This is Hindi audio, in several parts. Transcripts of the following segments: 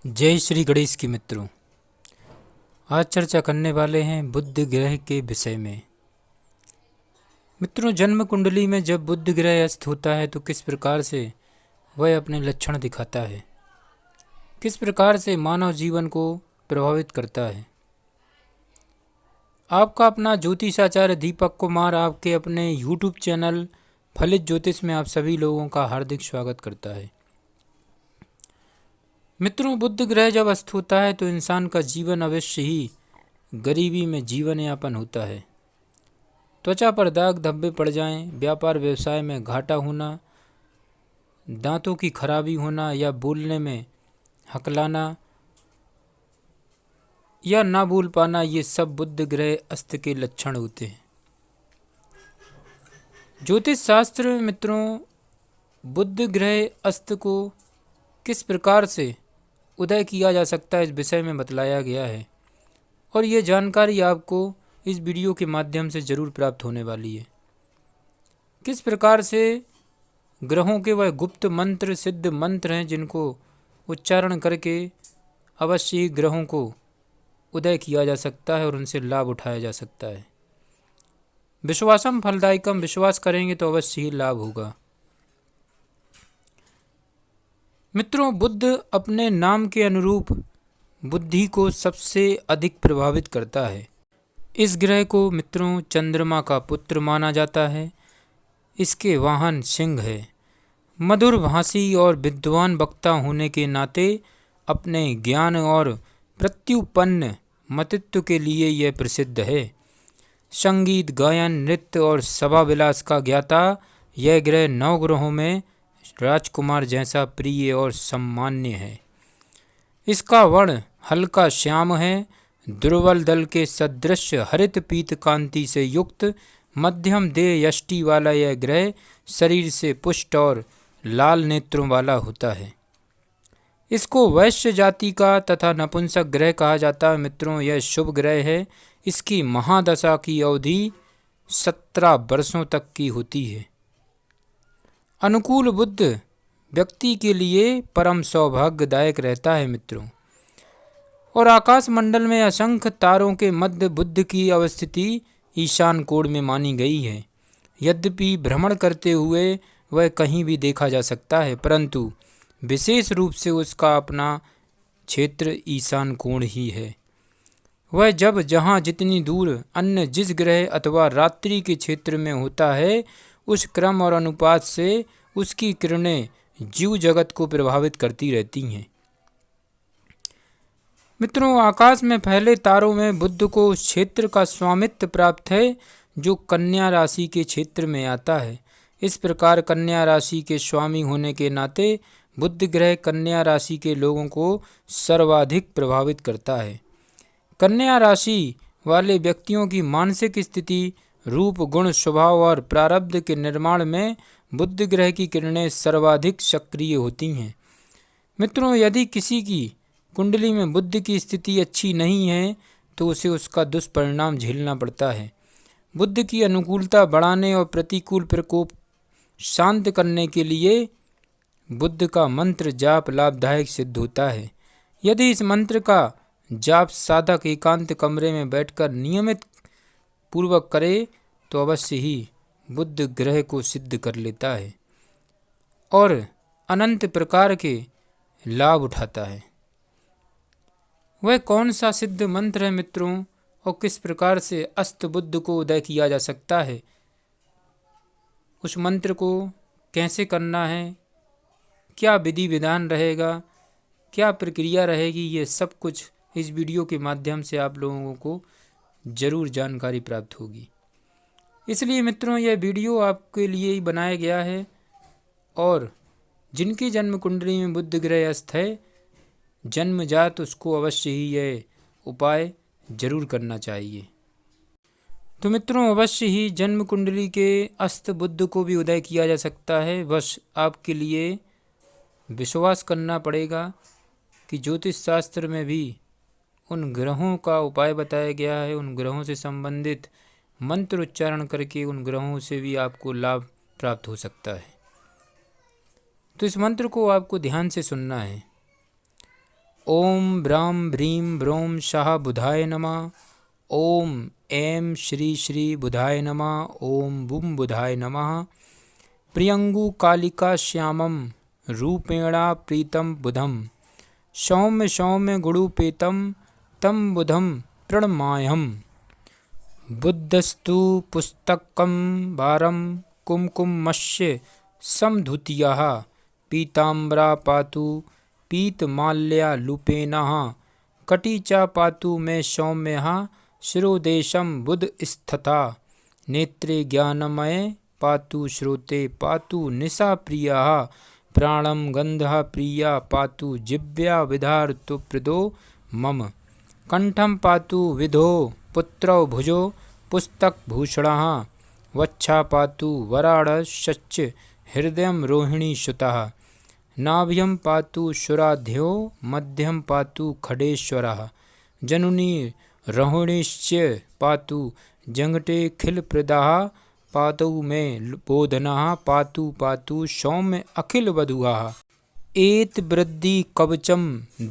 जय श्री गणेश की मित्रों। आज चर्चा करने वाले हैं बुध ग्रह के विषय में। मित्रों, जन्म कुंडली में जब बुध ग्रह अस्त होता है तो किस प्रकार से वह अपने लक्षण दिखाता है, किस प्रकार से मानव जीवन को प्रभावित करता है। आपका अपना ज्योतिषाचार्य दीपक कुमार आपके अपने YouTube चैनल फलित ज्योतिष में आप सभी लोगों का हार्दिक स्वागत करता है। मित्रों, बुध ग्रह जब अस्त होता है तो इंसान का जीवन अवश्य ही गरीबी में जीवन यापन होता है। त्वचा पर दाग धब्बे पड़ जाएं, व्यापार व्यवसाय में घाटा होना, दांतों की खराबी होना या बोलने में हकलाना या ना बोल पाना, ये सब बुध ग्रह अस्त के लक्षण होते हैं। ज्योतिष शास्त्र में मित्रों, बुध ग्रह अस्त को किस प्रकार से उदय किया जा सकता है इस विषय में बतलाया गया है और ये जानकारी आपको इस वीडियो के माध्यम से जरूर प्राप्त होने वाली है। किस प्रकार से ग्रहों के वह गुप्त मंत्र, सिद्ध मंत्र हैं जिनको उच्चारण करके अवश्य ही ग्रहों को उदय किया जा सकता है और उनसे लाभ उठाया जा सकता है। विश्वासम फलदायकम, विश्वास करेंगे तो अवश्य ही लाभ होगा। मित्रों, बुध अपने नाम के अनुरूप बुद्धि को सबसे अधिक प्रभावित करता है। इस ग्रह को मित्रों चंद्रमा का पुत्र माना जाता है। इसके वाहन सिंह है। मधुर भाषी और विद्वान वक्ता होने के नाते अपने ज्ञान और प्रत्युपन्न मतित्व के लिए यह प्रसिद्ध है। संगीत, गायन, नृत्य और सभा विलास का ज्ञाता यह ग्रह 9 ग्रहों में राजकुमार जैसा प्रिय और सम्मान्य है। इसका वर्ण हल्का श्याम है। दुर्बल दल के सदृश हरित पीत कांति से युक्त मध्यम देह यष्टि वाला यह ग्रह शरीर से पुष्ट और लाल नेत्रों वाला होता है। इसको वैश्य जाति का तथा नपुंसक ग्रह कहा जाता है। मित्रों, यह शुभ ग्रह है। इसकी महादशा की अवधि 17 वर्षों तक की होती है। अनुकूल बुध व्यक्ति के लिए परम सौभाग्यदायक रहता है मित्रों। और आकाश मंडल में असंख्य तारों के मध्य बुध की अवस्थिति ईशान कोण में मानी गई है। यद्यपि भ्रमण करते हुए वह कहीं भी देखा जा सकता है, परंतु विशेष रूप से उसका अपना क्षेत्र ईशान कोण ही है। वह जब जहाँ जितनी दूर अन्य जिस ग्रह अथवा रात्रि के क्षेत्र में होता है, उस क्रम और अनुपात से उसकी किरणें जीव जगत को प्रभावित करती रहती हैं। मित्रों, आकाश में फैले तारों में बुध को उस क्षेत्र का स्वामित्व प्राप्त है जो कन्या राशि के क्षेत्र में आता है। इस प्रकार कन्या राशि के स्वामी होने के नाते बुध ग्रह कन्या राशि के लोगों को सर्वाधिक प्रभावित करता है। कन्या राशि वाले व्यक्तियों की मानसिक स्थिति, रूप, गुण, स्वभाव और प्रारब्ध के निर्माण में बुध ग्रह की किरणें सर्वाधिक सक्रिय होती हैं। मित्रों, यदि किसी की कुंडली में बुध की स्थिति अच्छी नहीं है तो उसे उसका दुष्परिणाम झेलना पड़ता है। बुध की अनुकूलता बढ़ाने और प्रतिकूल प्रकोप शांत करने के लिए बुध का मंत्र जाप लाभदायक सिद्ध होता है। यदि इस मंत्र का जाप साधक एकांत कमरे में बैठकर नियमित पूर्वक करे तो अवश्य ही बुध ग्रह को सिद्ध कर लेता है और अनंत प्रकार के लाभ उठाता है। वह कौन सा सिद्ध मंत्र है मित्रों, और किस प्रकार से अस्त बुध को उदय किया जा सकता है, उस मंत्र को कैसे करना है, क्या विधि विधान रहेगा, क्या प्रक्रिया रहेगी, ये सब कुछ इस वीडियो के माध्यम से आप लोगों को ज़रूर जानकारी प्राप्त होगी। इसलिए मित्रों, यह वीडियो आपके लिए ही बनाया गया है और जिनकी जन्म कुंडली में बुध ग्रह अस्त है, जन्मजात, उसको अवश्य ही यह उपाय जरूर करना चाहिए। तो मित्रों, अवश्य ही जन्म कुंडली के अस्त बुध को भी उदय किया जा सकता है। बस आपके लिए विश्वास करना पड़ेगा कि ज्योतिष शास्त्र में भी उन ग्रहों का उपाय बताया गया है। उन ग्रहों से संबंधित मंत्र उच्चारण करके उन ग्रहों से भी आपको लाभ प्राप्त हो सकता है। तो इस मंत्र को आपको ध्यान से सुनना है। ओम ब्राम ब्रीम ब्रोम शाह बुधाय नमः। ओम ऐं श्री श्री बुधाय नमः। ओम बुम बुधाय नमः। प्रियंगु कालिका श्यामं रूपेणा प्रीतं बुधं सौम्य सौम्य गुणुपेतं तं बुधं प्रणमाम्यहम्। बुद्धस्तु पुस्तकं वारं कुमकुमस्य समधुतियः पीताम्बरा पातु पीतमाल्यालुपेनः कटिचा पातु मे सौम्यः शिरोदेशं बुधस्तथा नेत्रे ज्ञानमये पातु श्रोते पातु निशाप्रियः प्राणं गन्धः प्रिया पातु जिह्वा विधातुप्रदो मम कंठं पातु विधो पुत्रौ भुजो पुस्तकभूषणः वक्षा पातु वराडश्च हृदयं रोहिणीसुतः नाभ्यं पातु सुराध्यो मध्यं पातु खडेश्वरः जनुनी रोहिणीश्च पातु जङ्घटे खिलप्रदाः पातौ मे बोधनः पातु पातु सौम्य अखिलवधुः। एत वृद्धि कवचं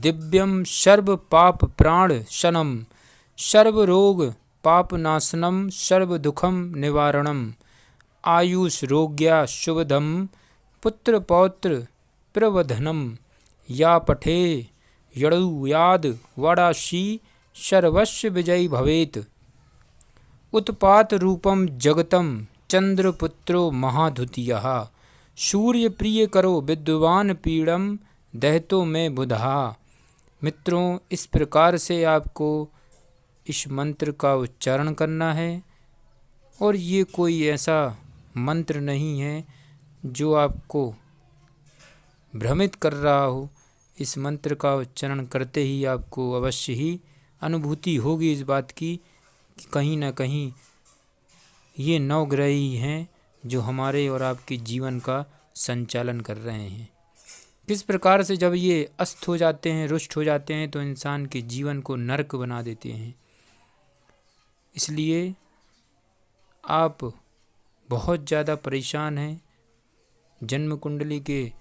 दिव्यं सर्वपापप्राणशनं सर्वरोग पापनाशनं सर्वदुःखं निवारणम् आयुष्रोग्या शुभदं पुत्रपौत्र प्रवर्धनम् या पठे यणुयाद वडाशी सर्वस्य विजयी भवेत्। उत्पात रूपं जगतं चंद्रपुत्रो महाधुतियः सूर्यप्रियकरो विद्वान पीड़म दहतो में बुधा। मित्रों, इस प्रकार से आपको इस मंत्र का उच्चारण करना है और ये कोई ऐसा मंत्र नहीं है जो आपको भ्रमित कर रहा हो। इस मंत्र का उच्चारण करते ही आपको अवश्य ही अनुभूति होगी इस बात की कि कहीं ना कहीं ये नवग्रह ही हैं जो हमारे और आपके जीवन का संचालन कर रहे हैं। किस प्रकार से जब ये अस्त हो जाते हैं, रुष्ट हो जाते हैं, तो इंसान के जीवन को नरक बना देते हैं। इसलिए आप बहुत ज़्यादा परेशान हैं जन्म कुंडली के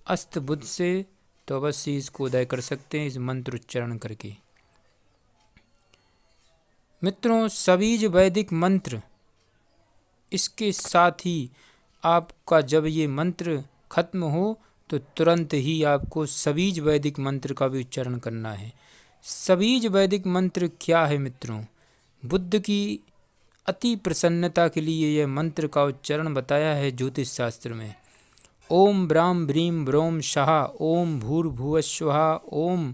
अस्त बुध से, तो अवश्य इसको उदय कर सकते हैं इस मंत्र उच्चारण करके। मित्रों, सबीज वैदिक मंत्र, इसके साथ ही आपका जब ये मंत्र खत्म हो तो तुरंत ही आपको सबीज वैदिक मंत्र का भी उच्चारण करना है। सबीज वैदिक मंत्र क्या है मित्रों? बुद्ध की अति प्रसन्नता के लिए यह मंत्र का उच्चारण बताया है ज्योतिष शास्त्र में। ओम ब्राम ब्रीम ब्रोम शाह ओम भूर्भुवस्वः ओम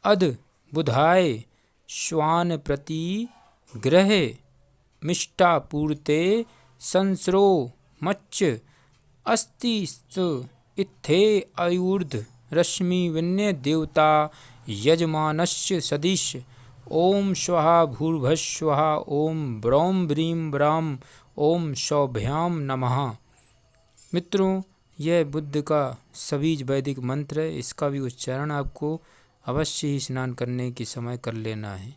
अध बुधाय श्वान प्रति ग्रहे मिष्टापूर्ते संस्रो मच्च अस्ति इत्थे आयुर्ध रश्मि विन्य देवता यजमानस्य सदिश ओम स्वाहा भूर्भुवस्वः ओम ब्रौम ब्रीम ब्राम ओम सौभ्याम नमः। मित्रों, यह बुद्ध का सबीज वैदिक मंत्र है। इसका भी उच्चारण आपको अवश्य ही स्नान करने के समय कर लेना है।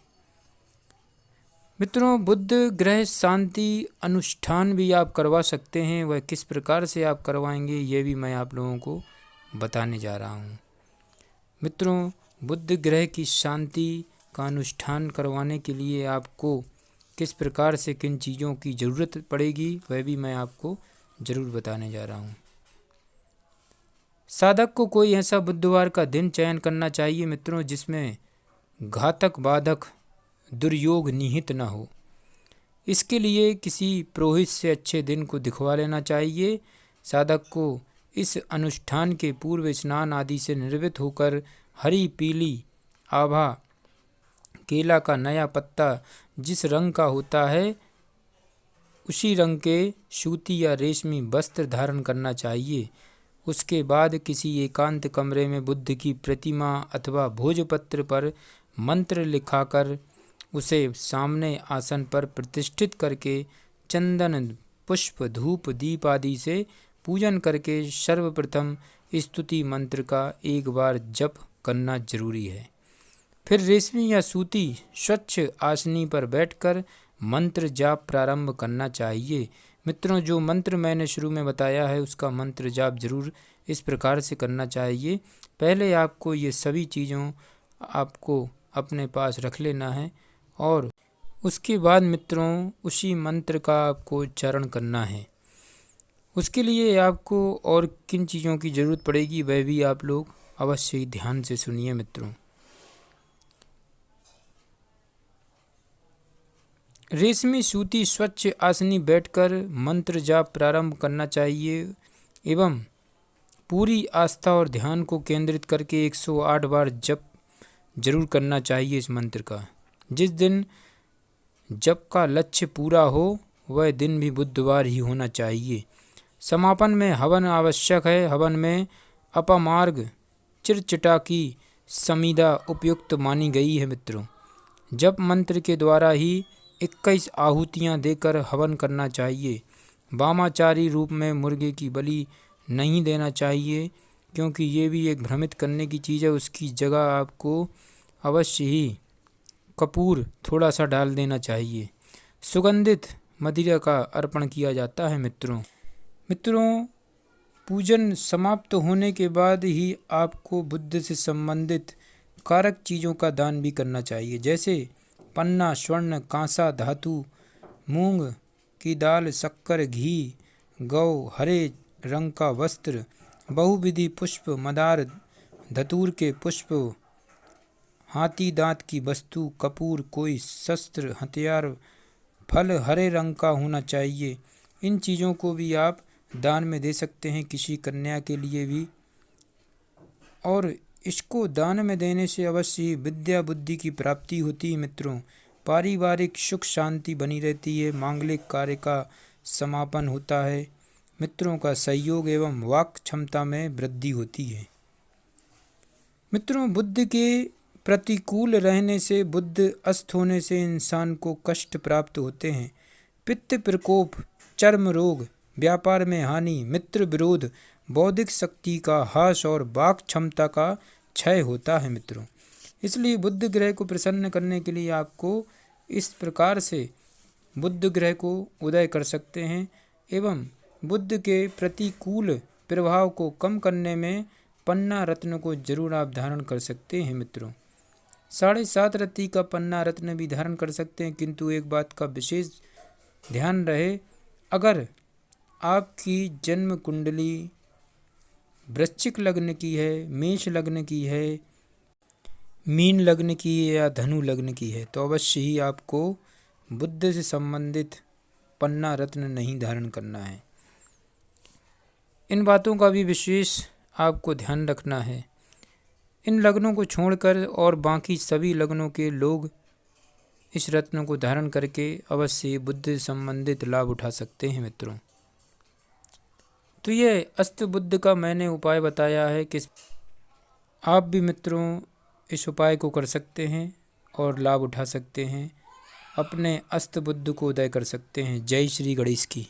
मित्रों, बुद्ध ग्रह शांति अनुष्ठान भी आप करवा सकते हैं। वह किस प्रकार से आप करवाएंगे ये भी मैं आप लोगों को बताने जा रहा हूँ। मित्रों, बुद्ध ग्रह की शांति का अनुष्ठान करवाने के लिए आपको किस प्रकार से किन चीज़ों की ज़रूरत पड़ेगी वह भी मैं आपको ज़रूर बताने जा रहा हूँ। साधक को कोई ऐसा बुधवार का दिन चयन करना चाहिए मित्रों जिसमें घातक बाधक दुर्योग निहित न हो। इसके लिए किसी पुरोहित से अच्छे दिन को दिखवा लेना चाहिए। साधक को इस अनुष्ठान के पूर्व स्नान आदि से निर्वृत्त होकर हरी पीली आभा केला का नया पत्ता जिस रंग का होता है उसी रंग के सूती या रेशमी वस्त्र धारण करना चाहिए। उसके बाद किसी एकांत कमरे में बुद्ध की प्रतिमा अथवा भोजपत्र पर मंत्र लिखाकर उसे सामने आसन पर प्रतिष्ठित करके चंदन पुष्प धूप दीप आदि से पूजन करके सर्वप्रथम स्तुति मंत्र का एक बार जप करना जरूरी है। फिर रेशमी या सूती स्वच्छ आसनी पर बैठकर मंत्र जाप प्रारंभ करना चाहिए। मित्रों, जो मंत्र मैंने शुरू में बताया है उसका मंत्र जाप जरूर इस प्रकार से करना चाहिए। पहले आपको ये सभी चीज़ों आपको अपने पास रख लेना है और उसके बाद मित्रों उसी मंत्र का आपको उच्चारण करना है। उसके लिए आपको और किन चीज़ों की ज़रूरत पड़ेगी वह भी आप लोग अवश्य ही ध्यान से सुनिए मित्रों। रेशमी सूती स्वच्छ आसनी बैठकर मंत्र जाप प्रारंभ करना चाहिए एवं पूरी आस्था और ध्यान को केंद्रित करके 108 बार जप जरूर करना चाहिए इस मंत्र का। जिस दिन जप का लक्ष्य पूरा हो वह दिन भी बुधवार ही होना चाहिए। समापन में हवन आवश्यक है। हवन में अपमार्ग चिरचिटा की समीधा उपयुक्त मानी गई है मित्रों। जप मंत्र के द्वारा ही 21 आहुतियाँ देकर हवन करना चाहिए। वामाचारी रूप में मुर्गे की बलि नहीं देना चाहिए क्योंकि ये भी एक भ्रमित करने की चीज़ है। उसकी जगह आपको अवश्य ही कपूर थोड़ा सा डाल देना चाहिए। सुगंधित मदिरा का अर्पण किया जाता है मित्रों पूजन समाप्त होने के बाद ही आपको बुद्ध से संबंधित कारक चीज़ों का दान भी करना चाहिए, जैसे पन्ना, स्वर्ण, कांसा, धातु, मूंग की दाल, शक्कर, घी, गौ, हरे रंग का वस्त्र, बहुविधि पुष्प, मदार, धतूर के पुष्प, हाथी दांत की वस्तु, कपूर, कोई शस्त्र, हथियार, फल हरे रंग का होना चाहिए। इन चीज़ों को भी आप दान में दे सकते हैं किसी कन्या के लिए भी। और इसको दान में देने से अवश्य ही विद्या बुद्धि की प्राप्ति होती है मित्रों। पारिवारिक सुख शांति बनी रहती है। मांगलिक कार्य का समापन होता है। मित्रों का सहयोग एवं वाक क्षमता में वृद्धि होती है। मित्रों बुद्ध के प्रतिकूल रहने से, बुद्ध अस्त होने से इंसान को कष्ट प्राप्त होते हैं। पित्त प्रकोप, चर्म रोग, व्यापार में हानि, मित्र विरोध, बौद्धिक शक्ति का ह्रास और वाक क्षमता का क्षय होता है मित्रों। इसलिए बुद्ध ग्रह को प्रसन्न करने के लिए आपको इस प्रकार से बुद्ध ग्रह को उदय कर सकते हैं एवं बुद्ध के प्रतिकूल प्रभाव को कम करने में पन्ना रत्न को जरूर आप धारण कर सकते हैं मित्रों। 7.5 रत्ती का पन्ना रत्न भी धारण कर सकते हैं, किंतु एक बात का विशेष ध्यान रहे, अगर आपकी जन्म कुंडली वृश्चिक लग्न की है, मेष लग्न की है, मीन लग्न की है या धनु लग्न की है तो अवश्य ही आपको बुद्ध से संबंधित पन्ना रत्न नहीं धारण करना है। इन बातों का भी विशेष आपको ध्यान रखना है। इन लग्नों को छोड़कर और बाकी सभी लग्नों के लोग इस रत्न को धारण करके अवश्य बुद्ध से संबंधित लाभ उठा सकते हैं मित्रों। तो ये अस्त बुद्ध का मैंने उपाय बताया है कि आप भी मित्रों इस उपाय को कर सकते हैं और लाभ उठा सकते हैं, अपने अस्त बुद्ध को उदय कर सकते हैं। जय श्री गणेश की।